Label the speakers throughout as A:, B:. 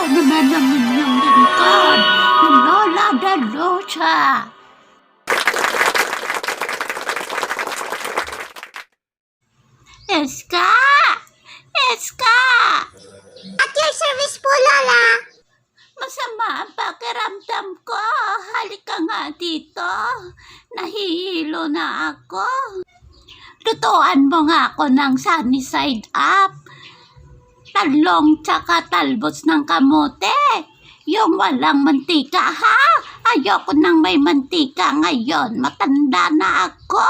A: naman ang inyong lingkod, Lola de Rosa. Eska! Eska!
B: At your service po, Lola.
A: Masama ang pakiramdam ko. Halika nga dito. Nahihilo na ako. Lutuan mo nga ako ng sunny side up. Talong tsaka talbos ng kamote. Yung walang mantika, ha? Ayoko nang may mantika ngayon. Matanda na ako.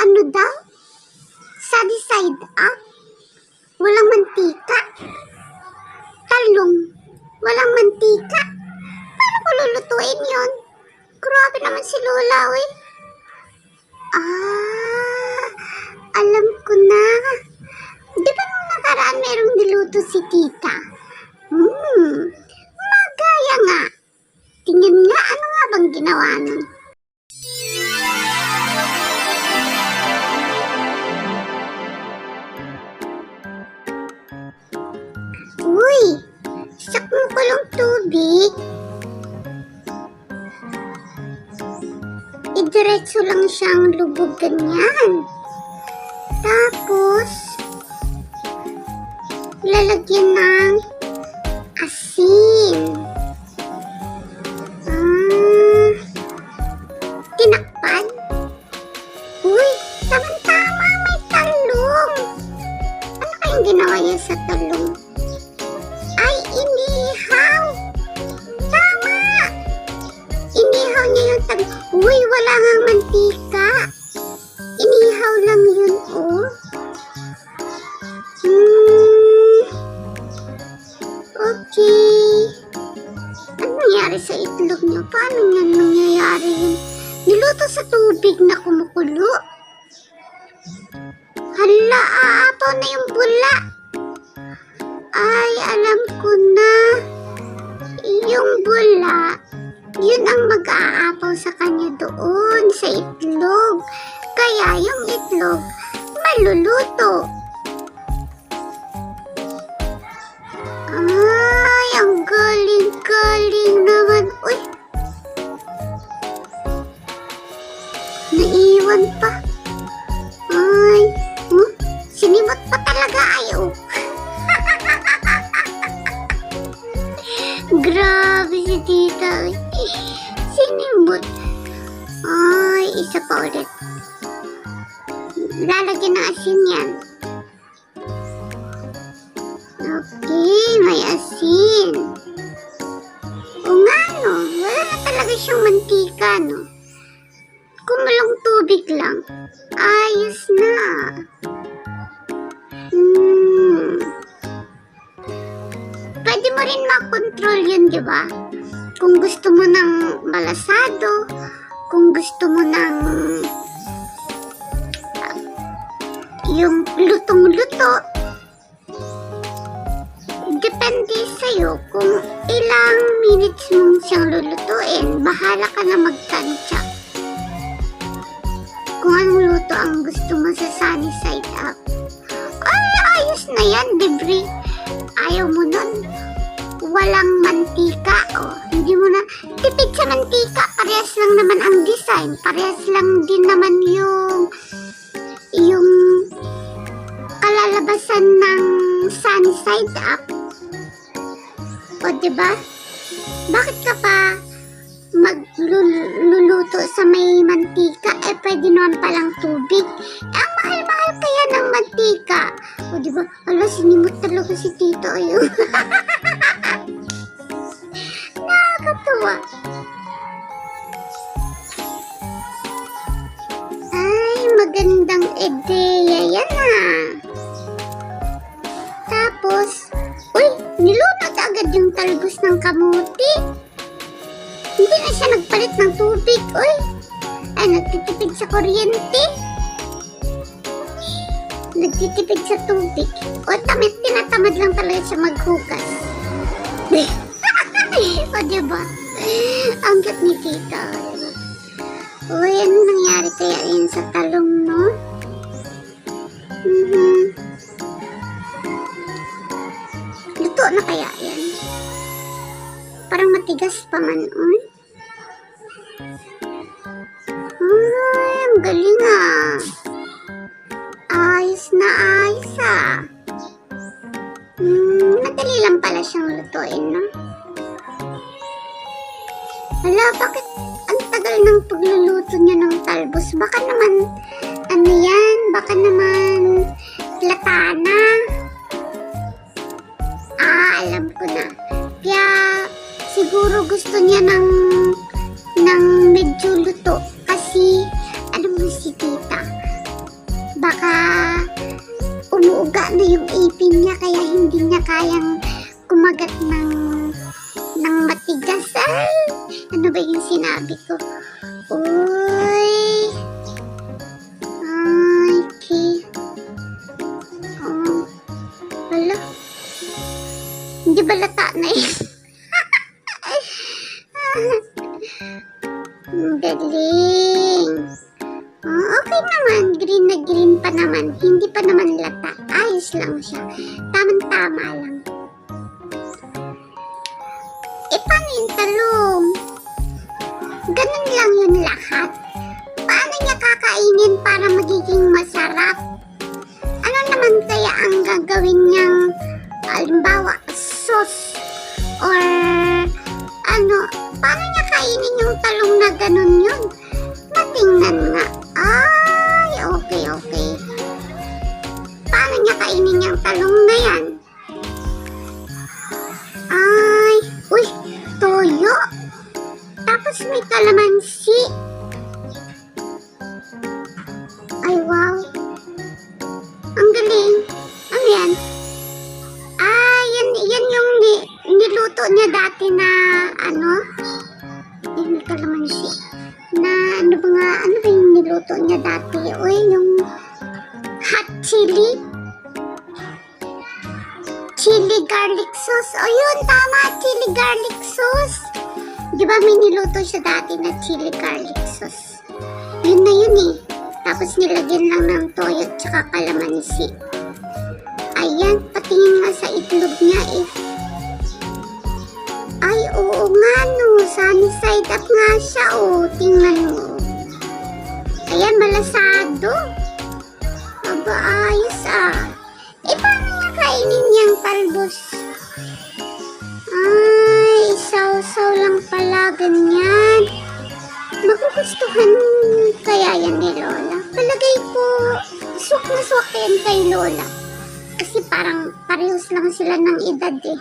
B: Ano daw? Sunny side up? Walang mantika? Talong? Walang mantika? Paano ko lulutuin yun? Grabe naman si Lola, eh. Alam ko na. Di ba nung nakaraan merong niluto si tita? Magaya nga. Tingnan nga, ano nga bang ginawa nun? Uy, sak mo kulong tubig. Diretso lang siyang lubog ganyan. Tapos, lalagyan ng asin. Tinakpan. Uy, tama-tama, may talong. Ano kayang ginawa niya sa talong? Ay, inihaw. Tama. Inihaw niya yung talong. Uy, wala ngang mantika. Inihaw lang yun, oh. Okay. Ano nangyari sa itlog niyo? Paano nga nangyayari yun? Niluto sa tubig na kumukulo. Hala, aapaw na yung bula. Ay, alam ko na. Yung bula, yun ang mag-aapaw sa kanya doon sa itlog. Kaya yung itlog maluluto. Ay, ang galing-galing naman. Uy, naiwan pa. Ay, sinimot pa talaga. Ayaw. Grabe si tita. Sinimot. Ay, isa pa ulit. Lalagyan ng asin yan. Okay, may asin. O nga no, wala na talaga siyang mantika, no? Kumulong tubig lang. Ayos na. Pwede mo rin makontrol yun, di ba? Kung gusto mo ng malasado, kung gusto mo ng yung lutong-luto, depende sa'yo kung ilang minutes mong siyang lulutuin. Bahala ka na magtansya. Kung anong luto ang gusto mo sa sunny side up. Ay, ayos na yan, Debri. Ayaw mo nun. Walang mantika. O, hindi mo na tipid sa mantika. Parehas lang naman ang design. Parehas lang din naman yung kalalabasan ng sunny side up. O, diba? Bakit ka pa magluluto sa may mantika? Eh, pwede naman palang tubig. Ang mahal-mahal kaya ng mantika. O, diba? Ala, sinimot talaga si tito. Ayun. Nakakatuwa. Ay, magandang ideya yan, ha. Tapos, uy, nilunod agad yung talbos ng kamuti. Hindi na siya nagpalit ng tubig, uy. Ay, nagtitipid sa kuryente. Nagtitipid sa tubig. O, tinatamad lang talaga siya maghugas. O, diba? Ang cute ni tita. Uy, ano nangyari kaya yun sa talong, no? Luto Luto na kaya yan? Parang matigas pa man. Ay, ang galing ah. Ayos na ayos ah. Madali lang pala siyang lutuin, no? Wala, bakit ang tagal ng pagluluto niya ng talbos? Baka naman, ano yan? Baka naman, latana. Alam ko na. Kaya, siguro gusto niya ng medyo luto. Kasi, ano mo si tita? Baka, umuuga na yung ipin niya kaya hindi niya kayang kumagat ng matigas. Ay, ano ba yung sinabi ko? Uy. Okay. Oh. Wala. Hindi ba lata na yun? Galing. Okay naman. Green na green pa naman. Hindi pa naman lata. Ayos lang siya. Tama-tama lang. Paano yung talong? Ganun lang yun lahat. Paano niya kakainin para magiging masarap? Ano naman kaya ang gagawin niyang halimbawa, sauce? Or ano, paano niya kainin yung talong na ganun yun? Matingnan nga. Ay, okay. Paano niya kainin yung talong na yan? Ay, uy, toyo. Tapos may kalamansi. Ay, wow. Ang galing. Ano yan? Yan yung niluto niya dati na, ano? May kalamansi. Na, ano ba yung niluto niya dati? Uy, yung hot chili. Chili garlic sauce. O yun, tama. Chili garlic sauce. Di ba may niluto siya dati na chili garlic sauce? Yun na yun eh. Tapos nilagyan lang ng toyo at saka kalamansi. Ayan, patingin nga sa itlog niya eh. Ay, oo nga no. Sunny side up nga siya oh. Tingnan mo. Ayan, malasado. Aba, ayos ah. Paano niya kainin niyang talbos? Ay, saw-saw lang pala, ganyan. Magugustuhan kaya yan ni Lola? Palagay ko, swak na swak yan kay Lola. Kasi parang parehos lang sila ng edad eh.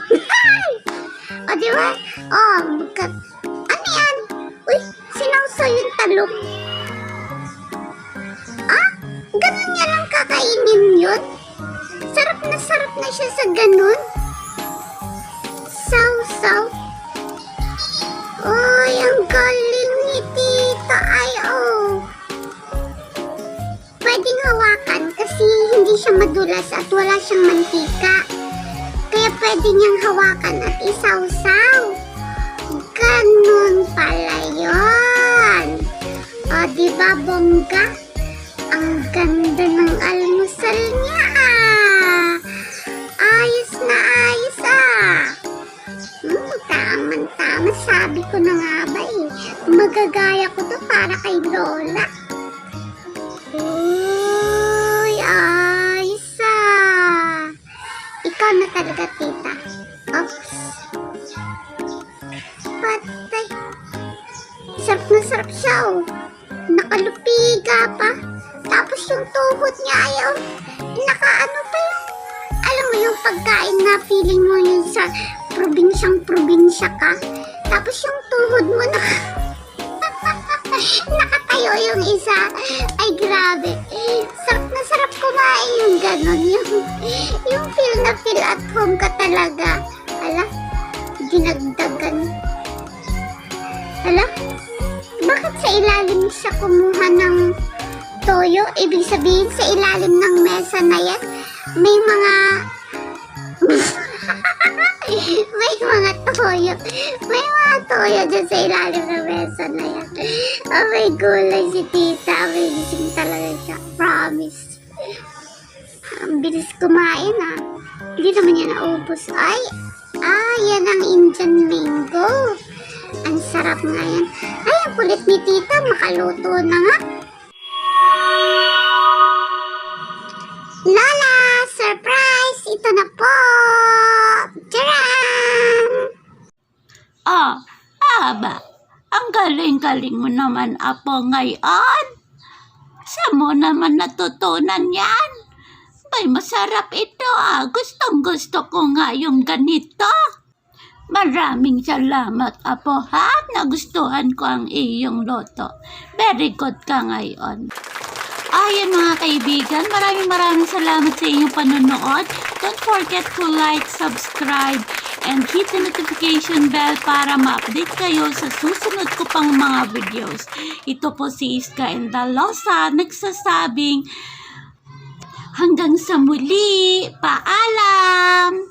B: O, diba? Ano yan? Uy, sinawsaw yung talong. Ganun niya lang kakainin yun? Sarap na siya sa ganun. Saw-saw. Oy, ang galing ni tita. Ay, oh. Pwedeng hawakan kasi hindi siya madulas at wala siyang mantika. Kaya pwede niyang hawakan at isaw-saw. Ganun pala yun. O, diba, bongga? Ang ganda ng almusal niya ah. Ayos na ayos ah. Tama. Sabi ko na nga ba eh. Magagaya ko to para kay Lola. Uy, ayos ah. Ikaw na talaga tita. Oops. Patay. Sarap siya oh. Nakalupiga pa. Tapos yung tuhod niya ayaw. Nakaano pa yung, alam mo yung pagkain na feeling mo yun sa probinsya ka. Tapos yung tuhod mo na nakatayo yung isa. Ay grabe. Sarap na sarap kumain yung ganon. Yung feel na feel at home ka talaga. Ala, dinagdagan. Ala, bakit sa ilalim siya kumuha ng toyo? Ibig sabihin sa ilalim ng mesa na yan, may mga toyo. May mga toyo dyan sa ilalim ng mesa na yan. Oh, may gulay si tita. Amazing talaga siya. Promise. Ang bilis kumain ah. Hindi naman yan naubos. Ay, yan ang Indian mango. Ang sarap nga yan. Ay, ang kulit ni tita. Makaluto na nga. Lola, surprise! Ito na po. Tcharam!
A: Aba, ang galing-galing mo naman, Apo, ngayon. Saan mo naman natutunan yan? May masarap ito, Gustong-gusto ko nga yung ganito. Maraming salamat, Apo, ha? Nagustuhan ko ang iyong loto. Very good ka ngayon. Ayan mga kaibigan, maraming salamat sa inyong panonood. Don't forget to like, subscribe, and hit the notification bell para ma-update kayo sa susunod ko pang mga videos. Ito po si Iska and Dalosa nagsasabing hanggang sa muli, paalam!